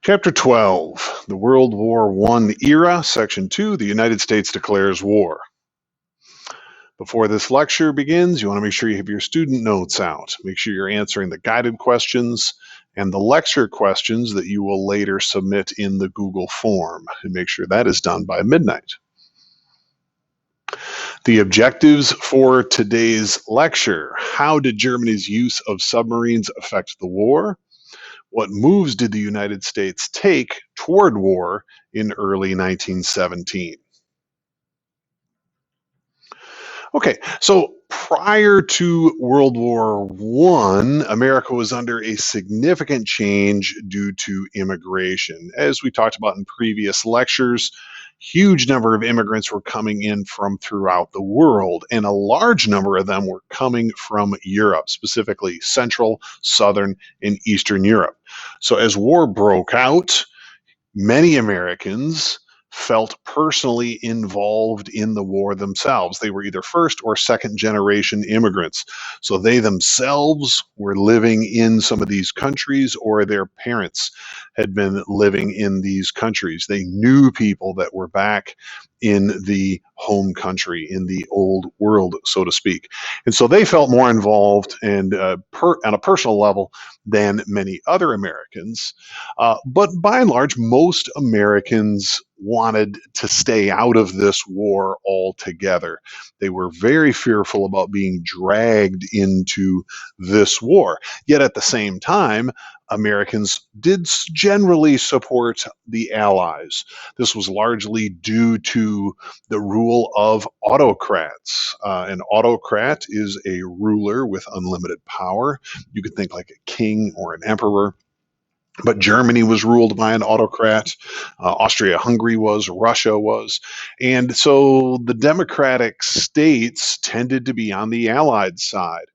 Chapter 12, the World War I era, Section 2, the United States declares war. Before this lecture begins, you want to make sure you have your student notes out. Make sure you're answering the guided questions and the lecture questions that you will later submit in the Google form, and make sure that is done by midnight. The objectives for today's lecture: how did Germany's use of submarines affect the war? What moves did the United States take toward war in early 1917? Okay, so prior to World War I, America was under a significant change due to immigration. As we talked about in previous lectures, huge number of immigrants were coming in from throughout the world, and a large number of them were coming from Europe, specifically Central, Southern, and Eastern Europe. So as war broke out, many Americans felt personally involved in the war themselves. They were either first or second generation immigrants. So they themselves were living in some of these countries, or their parents had been living in these countries. They knew people that were back in the home country, in the old world, so to speak. And so they felt more involved and on a personal level than many other Americans. But by and large, most Americans wanted to stay out of this war altogether. They were very fearful about being dragged into this war. Yet at the same time, Americans did generally support the Allies. This was largely due to the rule of autocrats. An autocrat is a ruler with unlimited power. You could think like a king or an emperor. But Germany was ruled by an autocrat. Austria-Hungary was, Russia was. And so the democratic states tended to be on the Allied side.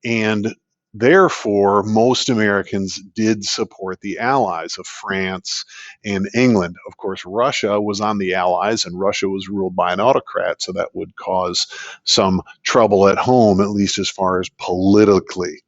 And therefore, most Americans did support the Allies of France and England. Of course, Russia was on the Allies, and Russia was ruled by an autocrat, so that would cause some trouble at home, at least as far as politically.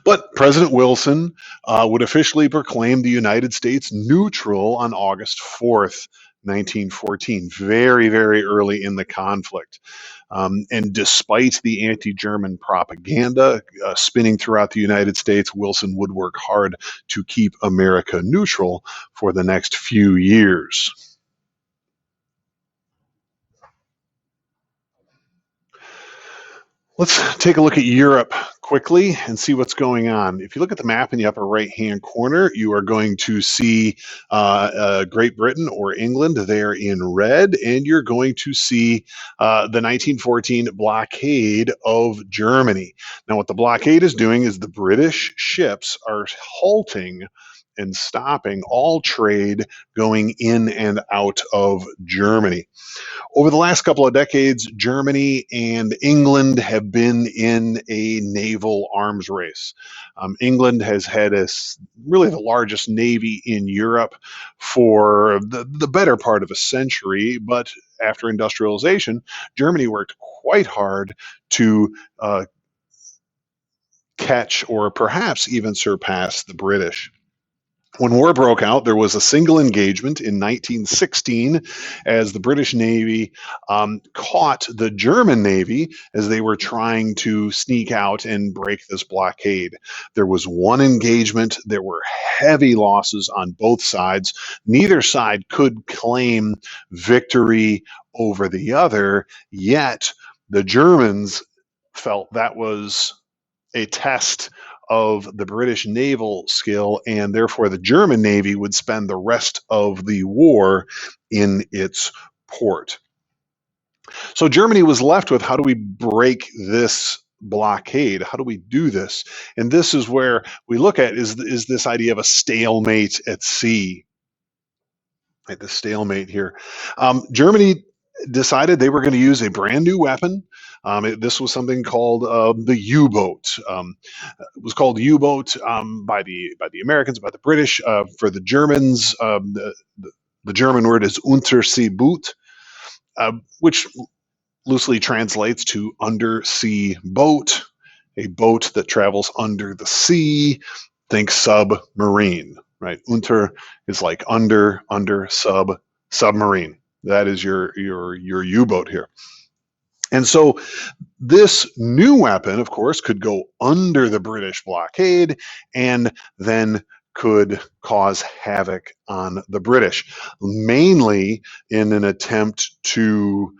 But President Wilson would officially proclaim the United States neutral on August 4th, 1914, very, very early in the conflict. And despite the anti-German propaganda spinning throughout the United States, Wilson would work hard to keep America neutral for the next few years. Let's take a look at Europe quickly and see what's going on. If you look at the map in the upper right-hand corner, you are going to see Great Britain or England there in red, and you're going to see the 1914 blockade of Germany. Now, what the blockade is doing is the British ships are halting and stopping all trade going in and out of Germany. Over the last couple of decades, Germany and England have been in a naval arms race. England has had really the largest navy in Europe for the better part of a century, but after industrialization, Germany worked quite hard to catch or perhaps even surpass the British. When war broke out, there was a single engagement in 1916 as the British Navy caught the German Navy as they were trying to sneak out and break this blockade. There was one engagement. There were heavy losses on both sides. Neither side could claim victory over the other, yet the Germans felt that was a test of the British naval skill, and therefore the German Navy would spend the rest of the war in its port. So Germany was left with, how do we break this blockade? How do we do this? And this is where we look at is this idea of a stalemate at sea. Right, the stalemate here. Germany decided they were going to use a brand new weapon. This was something called the U-boat. It was called U-boat by the Americans, by the British. For the Germans, the German word is Unterseeboot, which loosely translates to undersea boat, a boat that travels under the sea. Think submarine. right? Unter is like under, sub, submarine. That is your U-boat here. And so this new weapon, of course, could go under the British blockade and then could cause havoc on the British, mainly in an attempt to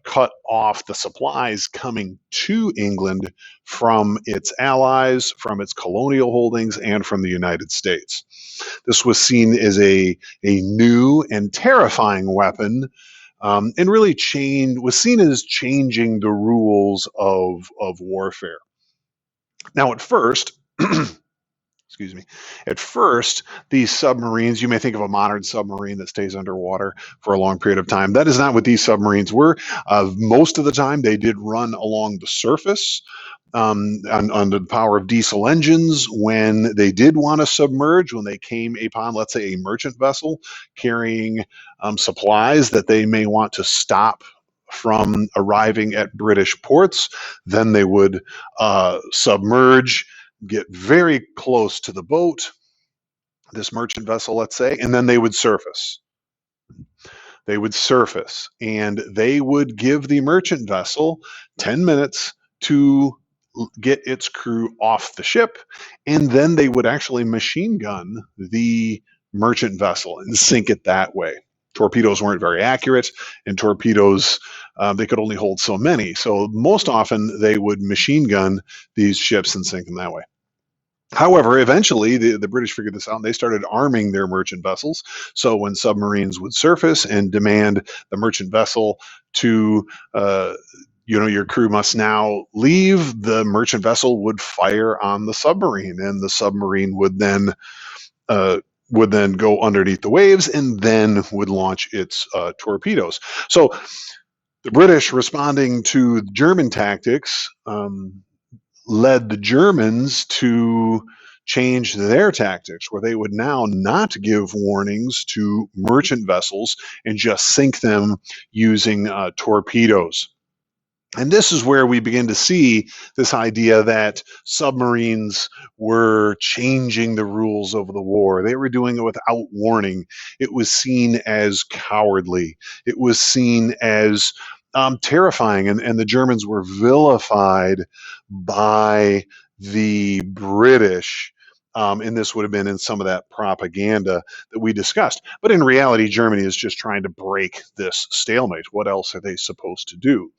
cut off the supplies coming to England from its allies, from its colonial holdings, and from the United States. This was seen as a new and terrifying weapon, and really was seen as changing the rules of warfare. Now, at first, excuse me, at first, these submarines, you may think of a modern submarine that stays underwater for a long period of time. That is not what these submarines were. Most of the time, they did run along the surface, on the power of diesel engines. When they did want to submerge, when they came upon, let's say, a merchant vessel carrying supplies that they may want to stop from arriving at British ports, then they would submerge, get very close to the boat, this merchant vessel, let's say, and then they would surface. They would surface and they would give the merchant vessel 10 minutes to get its crew off the ship, and then they would actually machine gun the merchant vessel and sink it that way. Torpedoes weren't very accurate, and torpedoes, they could only hold so many. So most often they would machine gun these ships and sink them that way. However, eventually the British figured this out and they started arming their merchant vessels. So when submarines would surface and demand the merchant vessel to, your crew must now leave, the merchant vessel would fire on the submarine, and the submarine would then go underneath the waves and then would launch its torpedoes. So the British, responding to German tactics, led the Germans to change their tactics, where they would now not give warnings to merchant vessels and just sink them using torpedoes. And this is where we begin to see this idea that submarines were changing the rules of the war. They were doing it without warning. It was seen as cowardly. It was seen as terrifying. And the Germans were vilified by the British. And this would have been in some of that propaganda that we discussed. But in reality, Germany is just trying to break this stalemate. What else are they supposed to do?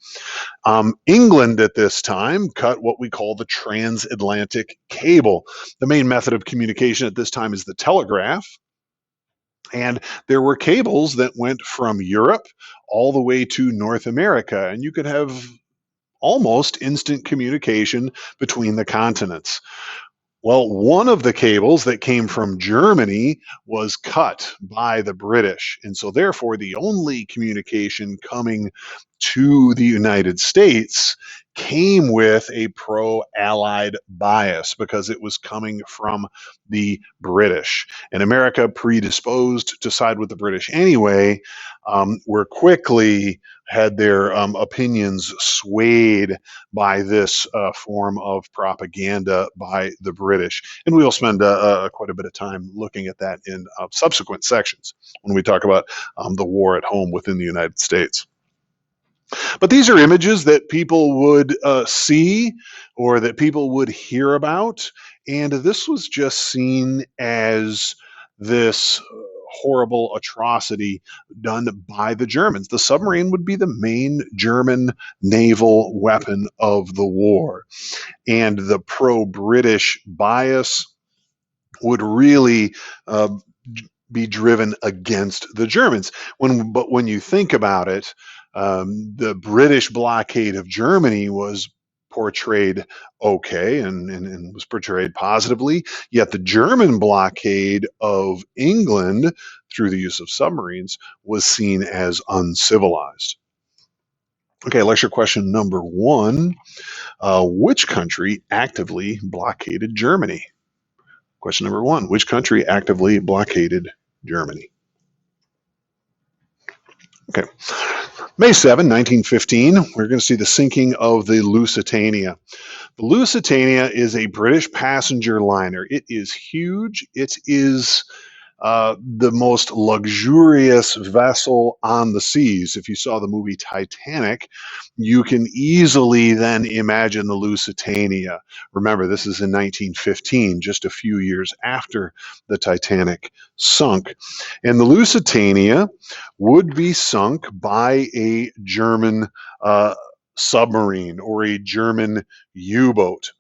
England at this time cut what we call the transatlantic cable. The main method of communication at this time is the telegraph. And there were cables that went from Europe all the way to North America, and you could have almost instant communication between the continents. Well, one of the cables that came from Germany was cut by the British. And so, therefore, the only communication coming to the United States came with a pro-Allied bias because it was coming from the British. And America, predisposed to side with the British anyway, were quickly had their opinions swayed by this form of propaganda by the British. And we'll spend quite a bit of time looking at that in subsequent sections when we talk about the war at home within the United States. But these are images that people would see or that people would hear about. And this was just seen as this horrible atrocity done by the Germans. The submarine would be the main German naval weapon of the war. And the pro-British bias would really be driven against the Germans. But when you think about it, the British blockade of Germany was portrayed okay and was portrayed positively, yet the German blockade of England through the use of submarines was seen as uncivilized. Okay, lecture question number 1. Which country actively blockaded Germany? Question number 1. Which country actively blockaded Germany? Okay. May 7, 1915, we're going to see the sinking of the Lusitania. The Lusitania is a British passenger liner. It is huge. It is the most luxurious vessel on the seas. If you saw the movie Titanic, you can easily then imagine the Lusitania. Remember, this is in 1915, just a few years after the Titanic sunk. And the Lusitania would be sunk by a German submarine or a German U-boat.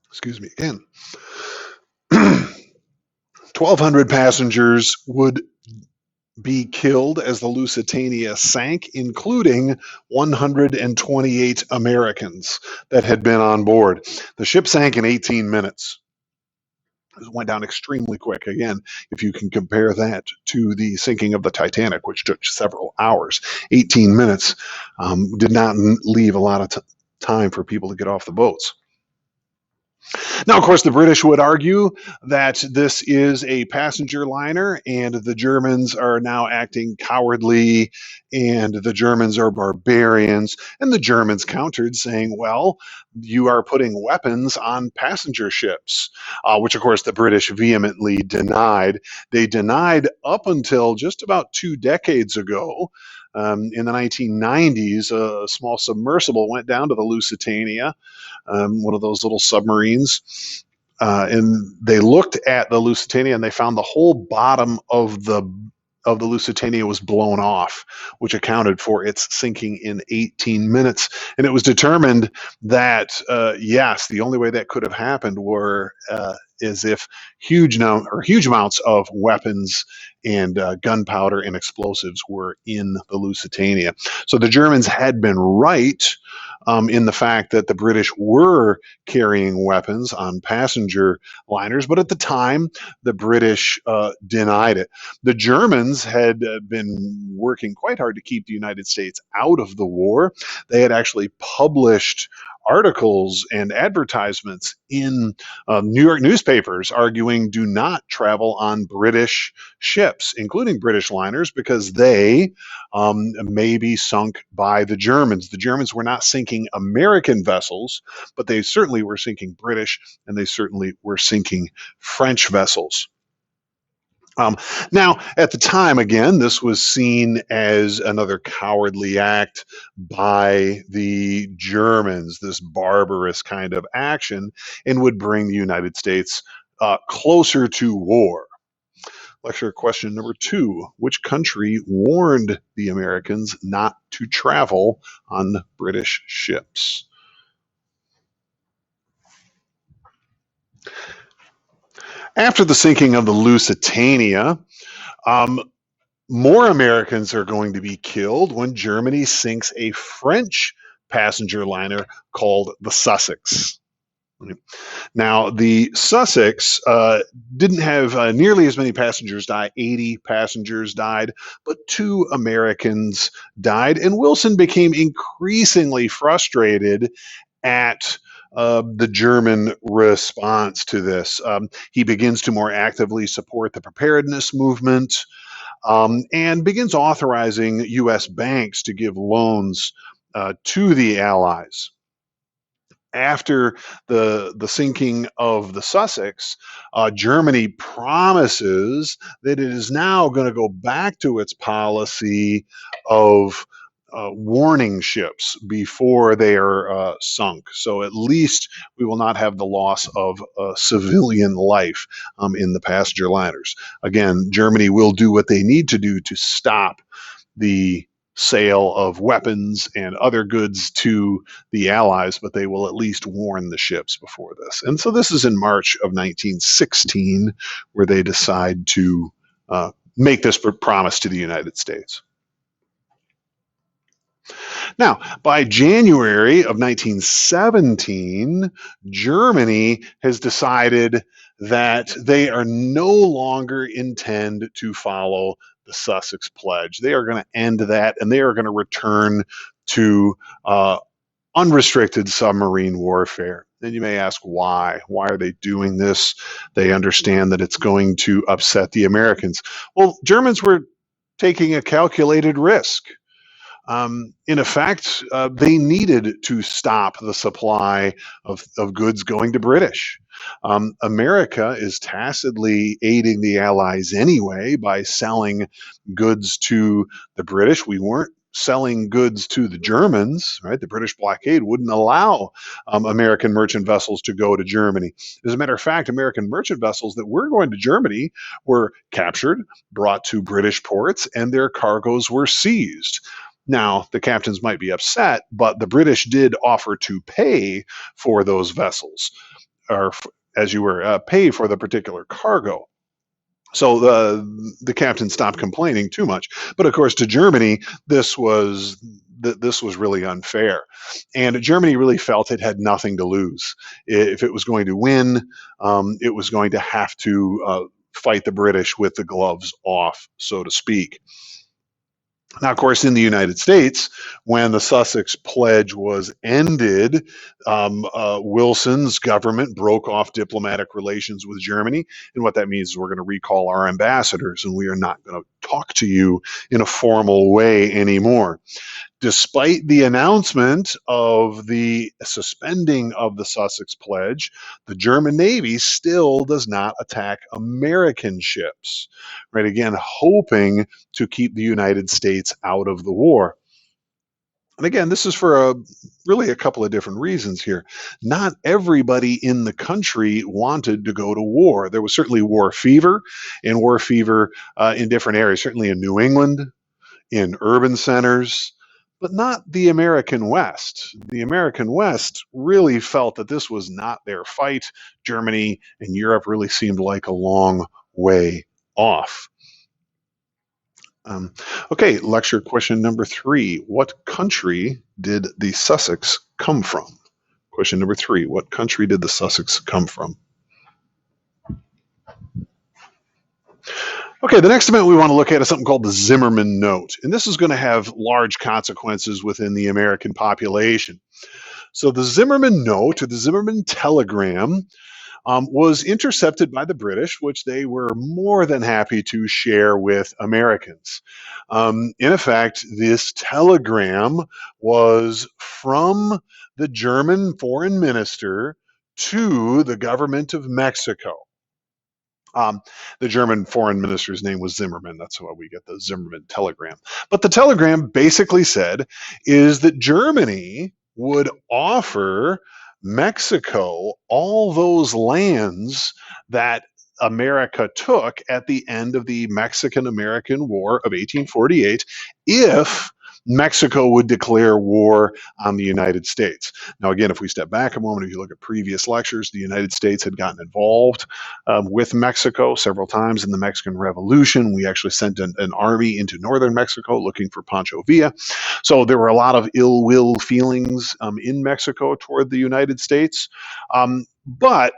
Excuse me again. 1,200 passengers would be killed as the Lusitania sank, including 128 Americans that had been on board. The ship sank in 18 minutes. It went down extremely quick. Again, if you can compare that to the sinking of the Titanic, which took several hours, 18 minutes did not leave a lot of time for people to get off the boats. Now, of course, the British would argue that this is a passenger liner and the Germans are now acting cowardly and the Germans are barbarians. And the Germans countered, saying, well, you are putting weapons on passenger ships, which, of course, the British vehemently denied. They denied up until just about 2 decades ago. In the 1990s, a small submersible went down to the Lusitania, one of those little submarines. And they looked at the Lusitania and they found the whole bottom of the Lusitania was blown off, which accounted for its sinking in 18 minutes. And it was determined that yes, the only way that could have happened is if huge amounts of weapons and gunpowder and explosives were in the Lusitania. So the Germans had been right in the fact that the British were carrying weapons on passenger liners, but at the time, the British denied it. The Germans had been working quite hard to keep the United States out of the war. They had actually published articles and advertisements in New York newspapers arguing do not travel on British ships, including British liners, because they may be sunk by the Germans. The Germans were not sinking American vessels, but they certainly were sinking British and they certainly were sinking French vessels. Now, at the time, again, this was seen as another cowardly act by the Germans, this barbarous kind of action, and would bring the United States closer to war. Lecture question number 2. Which country warned the Americans not to travel on British ships? After the sinking of the Lusitania, more Americans are going to be killed when Germany sinks a French passenger liner called the Sussex. Now, the Sussex didn't have nearly as many passengers die. 80 passengers died, but 2 Americans died. And Wilson became increasingly frustrated at the German response to this. He begins to more actively support the preparedness movement and begins authorizing U.S. banks to give loans to the Allies. After the sinking of the Sussex, Germany promises that it is now going to go back to its policy of warning ships before they are sunk. So at least we will not have the loss of civilian life in the passenger liners. Again, Germany will do what they need to do to stop the sale of weapons and other goods to the Allies, but they will at least warn the ships before this. And so this is in March of 1916 where they decide to make this promise to the United States. Now, by January of 1917, Germany has decided that they are no longer intend to follow the Sussex Pledge. They are going to end that and they are going to return to unrestricted submarine warfare. And you may ask why. Why are they doing this? They understand that it's going to upset the Americans. Well, Germans were taking a calculated risk. In effect, they needed to stop the supply of goods going to British. America is tacitly aiding the Allies anyway by selling goods to the British. We weren't selling goods to the Germans, right? The British blockade wouldn't allow American merchant vessels to go to Germany. As a matter of fact, American merchant vessels that were going to Germany were captured, brought to British ports, and their cargoes were seized. Now, the captains might be upset, but the British did offer to pay for those vessels, or as you were, pay for the particular cargo. So the captain stopped complaining too much. But of course, to Germany, this was really unfair, and Germany really felt it had nothing to lose. If it was going to win, it was going to have to fight the British with the gloves off, so to speak. Now, of course, in the United States, when the Sussex Pledge was ended, Wilson's government broke off diplomatic relations with Germany. And what that means is we're going to recall our ambassadors and we are not going to talk to you in a formal way anymore. Despite the announcement of the suspending of the Sussex Pledge, the German Navy still does not attack American ships, right? Again, hoping to keep the United States out of the war. And again, this is for really a couple of different reasons here. Not everybody in the country wanted to go to war. There was certainly war fever, and war fever in different areas, certainly in New England, in urban centers, but not the American West. The American West really felt that this was not their fight. Germany and Europe really seemed like a long way off. Okay, lecture question number 3. What country did the Sussex come from? Question number 3. What country did the Sussex come from? Okay, the next event we want to look at is something called the Zimmerman Note. And this is going to have large consequences within the American population. So the Zimmerman Note, or the Zimmerman Telegram, was intercepted by the British, which they were more than happy to share with Americans. In effect, this telegram was from the German foreign minister to the government of Mexico. The German foreign minister's name was Zimmerman. That's why we get the Zimmerman telegram. But the telegram basically said is that Germany would offer Mexico all those lands that America took at the end of the Mexican-American War of 1848 if Mexico would declare war on the United States. Now, again, if we step back a moment, if you look at previous lectures, the United States had gotten involved with Mexico several times in the Mexican Revolution. We actually sent an army into northern Mexico looking for Pancho Villa. So there were a lot of ill will feelings in Mexico toward the United States. But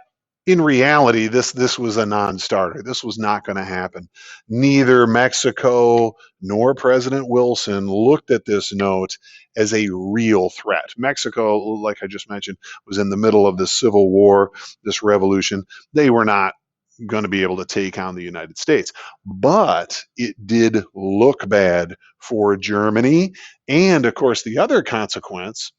in reality, this was a non-starter. This was not going to happen. Neither Mexico nor President Wilson looked at this note as a real threat. Mexico, like I just mentioned, was in the middle of this civil war, this revolution. They were not going to be able to take on the United States. But it did look bad for Germany. And of course, the other consequence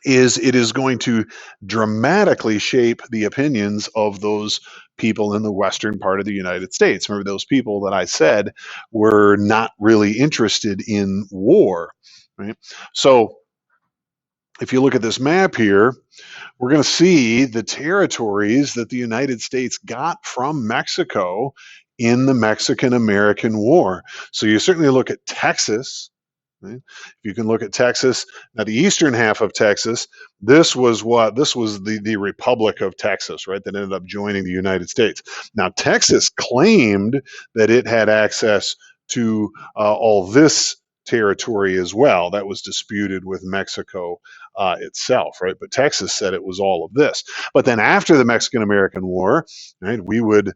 is it is going to dramatically shape the opinions of those people in the western part of the United States. Remember, those people that I said were not really interested in war, right? So if you look at this map here, we're going to see the territories that the United States got from Mexico in the Mexican-American War. So you certainly look at Texas. Right? You can look at Texas. Now, the eastern half of Texas, this was the Republic of Texas, right? That ended up joining the United States. Now, Texas claimed that it had access to all this territory as well. That was disputed with Mexico itself, right? But Texas said it was all of this. But then after the Mexican-American War, right, we would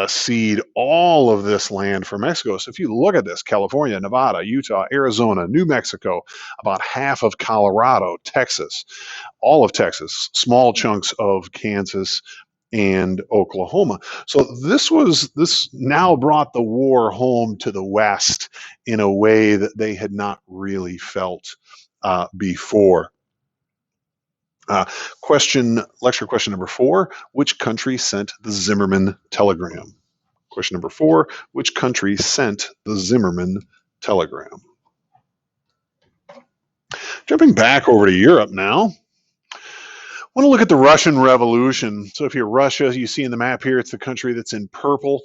cede all of this land for Mexico. So if you look at this, California, Nevada, Utah, Arizona, New Mexico, about half of Colorado, Texas, all of Texas, small chunks of Kansas and Oklahoma. So this now brought the war home to the West in a way that they had not really felt before. Lecture question number 4, which country sent the Zimmermann telegram? Question number 4, which country sent the Zimmermann telegram? Jumping back over to Europe now. I want to look at the Russian Revolution. So if you're Russia, you see in the map here, it's the country that's in purple.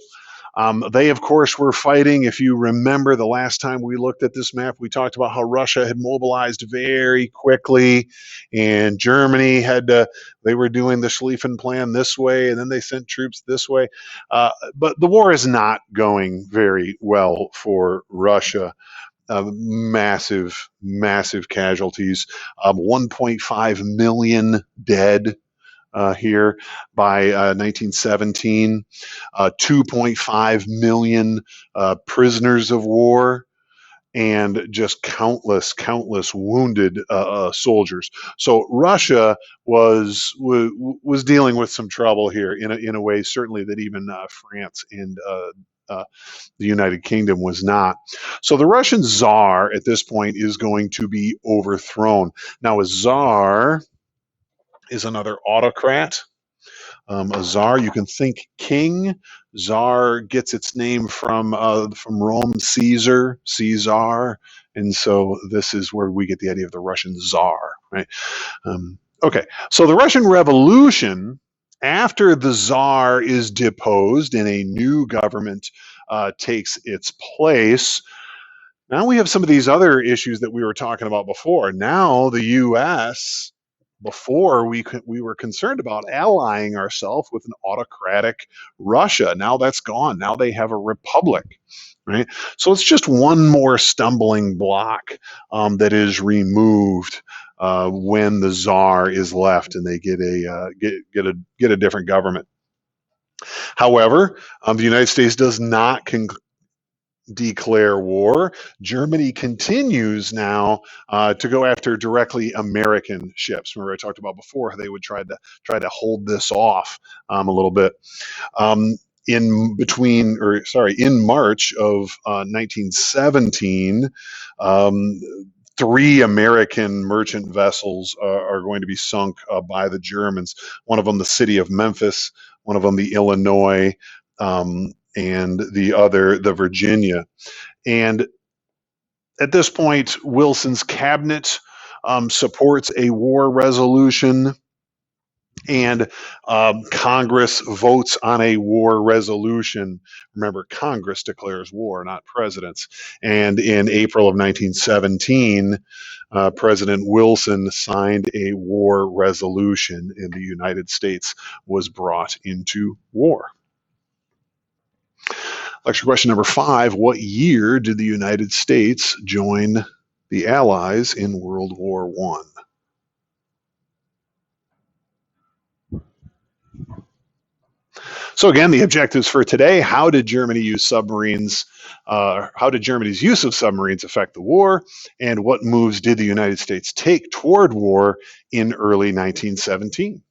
They, of course, were fighting. If you remember the last time we looked at this map, we talked about how Russia had mobilized very quickly, and Germany they were doing the Schlieffen Plan this way, and then they sent troops this way. But the war is not going very well for Russia. Massive casualties. 1.5 million dead here by 1917, 2.5 million prisoners of war, and just countless wounded soldiers. So Russia was dealing with some trouble here in a way certainly that even France and the United Kingdom was not. So the Russian Tsar at this point is going to be overthrown. Now a Tsar is another autocrat. A czar, you can think king. Czar gets its name from Rome, Caesar, and so this is where we get the idea of the Russian czar, right? Okay, so the Russian Revolution, after the czar is deposed and a new government takes its place. Now we have some of these other issues that we were talking about before. Now the U.S. Before we were concerned about allying ourselves with an autocratic Russia. Now that's gone. Now they have a republic, right? So it's just one more stumbling block that is removed when the czar is left and they get a different government. However, the United States does not declare war. Germany continues now to go after directly American ships. Remember I talked about before they would try to hold this off a little bit. In March of 1917, 3 American merchant vessels are going to be sunk by the Germans. One of them, the city of Memphis, one of them, the Illinois, and the other, the Virginia. And at this point, Wilson's cabinet supports a war resolution, and Congress votes on a war resolution. Remember, Congress declares war, not presidents. And in April of 1917, President Wilson signed a war resolution, and the United States was brought into war. Lecture question number 5, what year did the United States join the Allies in World War I? So again, the objectives for today: how did Germany use submarines? How did Germany's use of submarines affect the war? And what moves did the United States take toward war in early 1917?